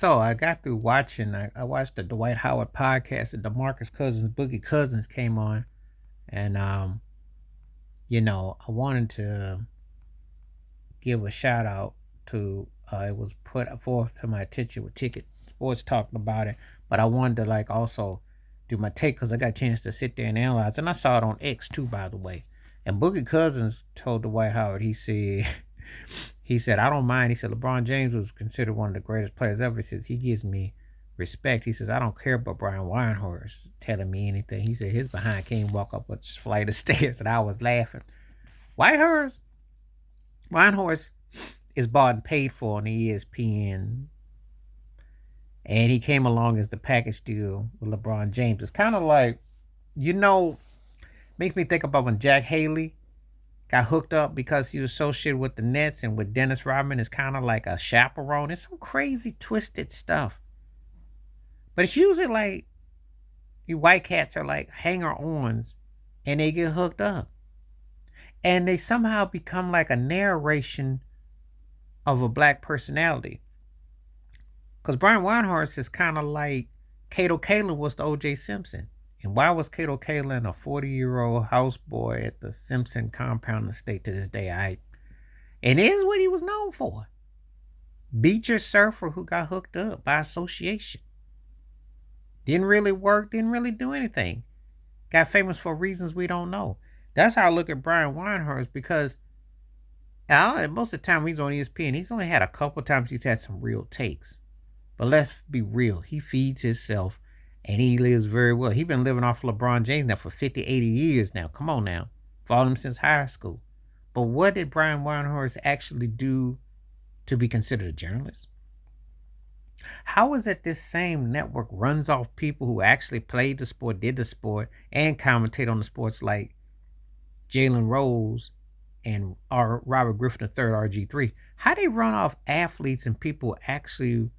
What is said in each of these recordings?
So I got through watching. I watched the Dwight Howard podcast. And Demarcus Cousins, Boogie Cousins came on, and I wanted to give a shout out to. It was put forth to my attention with Ticket Sports talking about it, but I wanted to like also do my take because I got a chance to sit there and analyze, and I saw it on X too, by the way. And Boogie Cousins told Dwight Howard, he said, he said, I don't mind. He said, LeBron James was considered one of the greatest players ever since he gives me respect. He says, I don't care about Brian Windhorst telling me anything. He said, his behind can't walk up a flight of stairs. And I was laughing. Windhorst is bought and paid for on ESPN. And he came along as the package deal with LeBron James. It's kind of like, you know, makes me think about when Jack Haley got hooked up because he was associated with the Nets and with Dennis Rodman is kind of like a chaperone. It's some crazy twisted stuff. But it's usually like you white cats are like hanger-ons and they get hooked up. And they somehow become like a narration of a black personality. Because Brian Windhorst is kind of like Kato Kaelin was to O.J. Simpson. And why was Kato Kaelin a 40-year-old houseboy at the Simpson compound estate to this day? And it is what he was known for. Beacher surfer who got hooked up by association. Didn't really work, didn't really do anything. Got famous for reasons we don't know. That's how I look at Brian Windhorst because most of the time he's on ESPN, he's only had a couple times he's had some real takes. But let's be real. He feeds himself and he lives very well. He's been living off LeBron James now for 50, 80 years now. Come on now. Followed him since high school. But what did Brian Windhorst actually do to be considered a journalist? How is it this same network runs off people who actually played the sport, did the sport, and commentate on the sports like Jalen Rose and Robert Griffin III, RG3? How they run off athletes and people who actually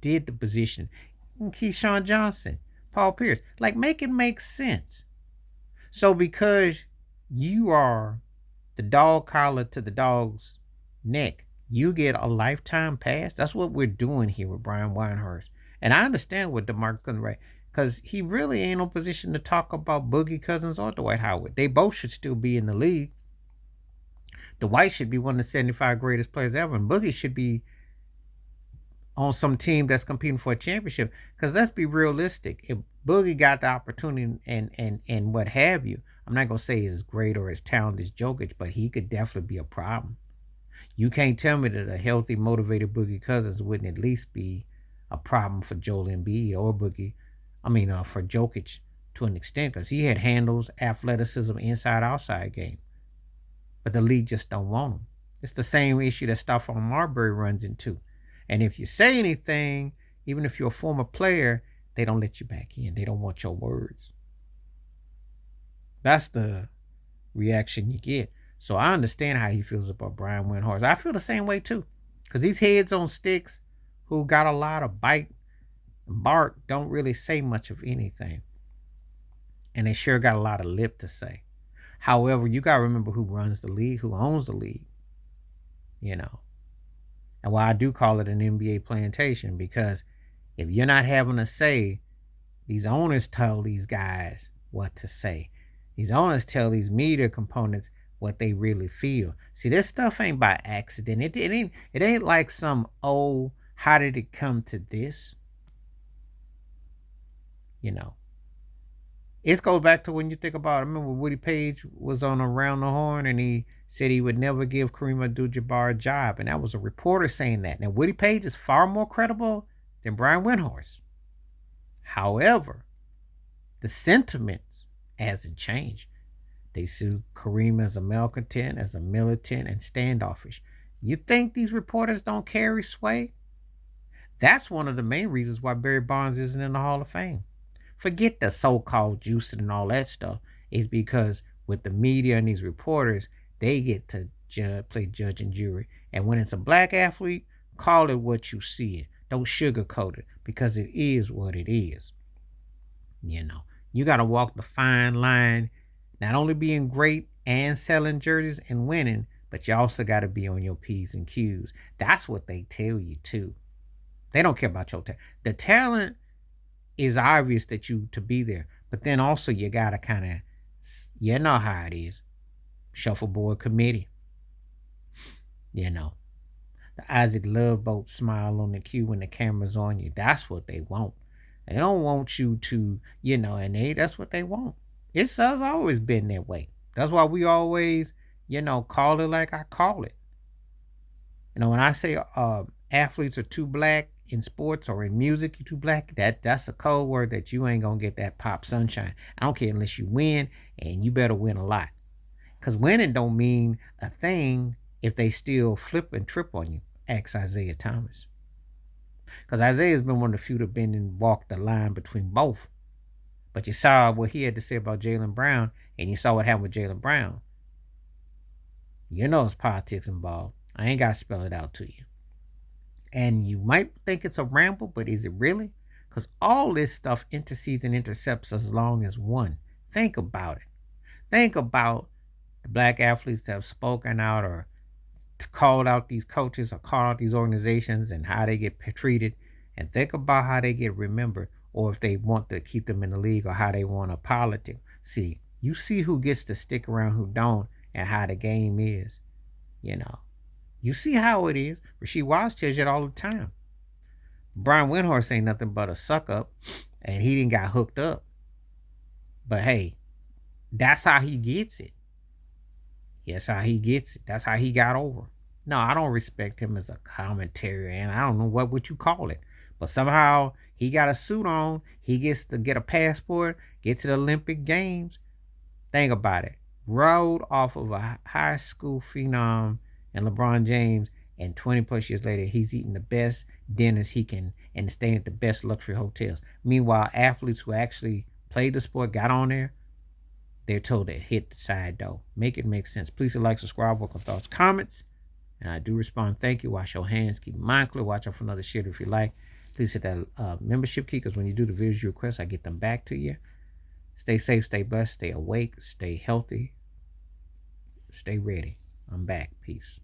did the position? Keyshawn Johnson, Paul Pierce. Like, make it make sense. So because you are the dog collar to the dog's neck, you get a lifetime pass. That's what we're doing here with Brian Windhorst. And I understand what Demarcus right, because he really ain't no position to talk about Boogie Cousins or Dwight Howard. They both should still be in the league. Dwight should be one of the 75 greatest players ever, and Boogie should be on some team that's competing for a championship. Because let's be realistic. If Boogie got the opportunity and what have you, I'm not going to say as great or as talented as Jokic, but he could definitely be a problem. You can't tell me that a healthy, motivated Boogie Cousins wouldn't at least be a problem for Joel Embiid or for Jokic to an extent, because he had handles, athleticism, inside, outside game. But the league just don't want him. It's the same issue that Stephon Marbury runs into. And if you say anything, even if you're a former player, they don't let you back in. They don't want your words. That's the reaction you get. So I understand how he feels about Brian Windhorst. I feel the same way too. Because these heads on sticks who got a lot of bite and bark don't really say much of anything. And they sure got a lot of lip to say. However, you got to remember who runs the league, who owns the league. And why I do call it an NBA plantation, because if you're not having a say, these owners tell these guys what to say. These owners tell these media components what they really feel. See, this stuff ain't by accident. It ain't like some, oh, how did it come to this? It goes back to when you think about, I remember Woody Page was on Around the Horn and he said he would never give Kareem Abdul-Jabbar a job. And that was a reporter saying that. Now, Woody Page is far more credible than Brian Windhorst. However, the sentiments hasn't changed. They sue Kareem as a malcontent, as a militant, and standoffish. You think these reporters don't carry sway? That's one of the main reasons why Barry Bonds isn't in the Hall of Fame. Forget the so-called juicing and all that stuff. It's because with the media and these reporters, they get to play judge and jury. And when it's a black athlete, call it what you see it. Don't sugarcoat it, because it is what it is. You got to walk the fine line, not only being great and selling jerseys and winning, but you also got to be on your P's and Q's. That's what they tell you too. They don't care about your talent. The talent is obvious that you to be there, but then also you gotta kind of, you know how it is. Shuffleboard committee, you know. The Isaac Love Boat smile on the cue when the camera's on you. That's what they want. They don't want you to, and that's what they want. It's us always been that way. That's why we always, call it like I call it. When I say athletes are too black in sports or in music, you too black, that's a code word that you ain't gonna get that pop sunshine. I don't care unless you win, and you better win a lot. Cause winning don't mean a thing if they still flip and trip on you. Ask Isaiah Thomas. Because Isaiah's been one of the few that been and walked the line between both. But you saw what he had to say about Jaylen Brown, and you saw what happened with Jaylen Brown. You know it's politics involved. I ain't got to spell it out to you. And you might think it's a ramble, but is it really? Because all this stuff intercedes and intercepts as long as one. Think about it. Think about the black athletes that have spoken out or called out these coaches or called out these organizations and how they get treated, and think about how they get remembered, or if they want to keep them in the league, or how they want to politic. See, you see who gets to stick around, who don't, and how the game is. You see how it is. Rasheed Wallace tells you it all the time. Brian Windhorst ain't nothing but a suck up, and he didn't got hooked up. But hey, that's how he gets it. That's how he gets it. That's how he got over. No, I don't respect him as a commentary, and I don't know what would you call it. But somehow he got a suit on. He gets to get a passport, get to the Olympic Games. Think about it. Rode off of a high school phenom and LeBron James, and 20 plus years later, he's eating the best dinners he can and staying at the best luxury hotels. Meanwhile, athletes who actually played the sport, got on there, they're told to hit the side door. Make it make sense. Please like, subscribe, welcome thoughts, comments. And I do respond. Thank you. Wash your hands. Keep your mind clear. Watch out for another shit if you like. Please hit that membership key, because when you do the videos you request, I get them back to you. Stay safe, stay blessed, stay awake, stay healthy, stay ready. I'm back. Peace.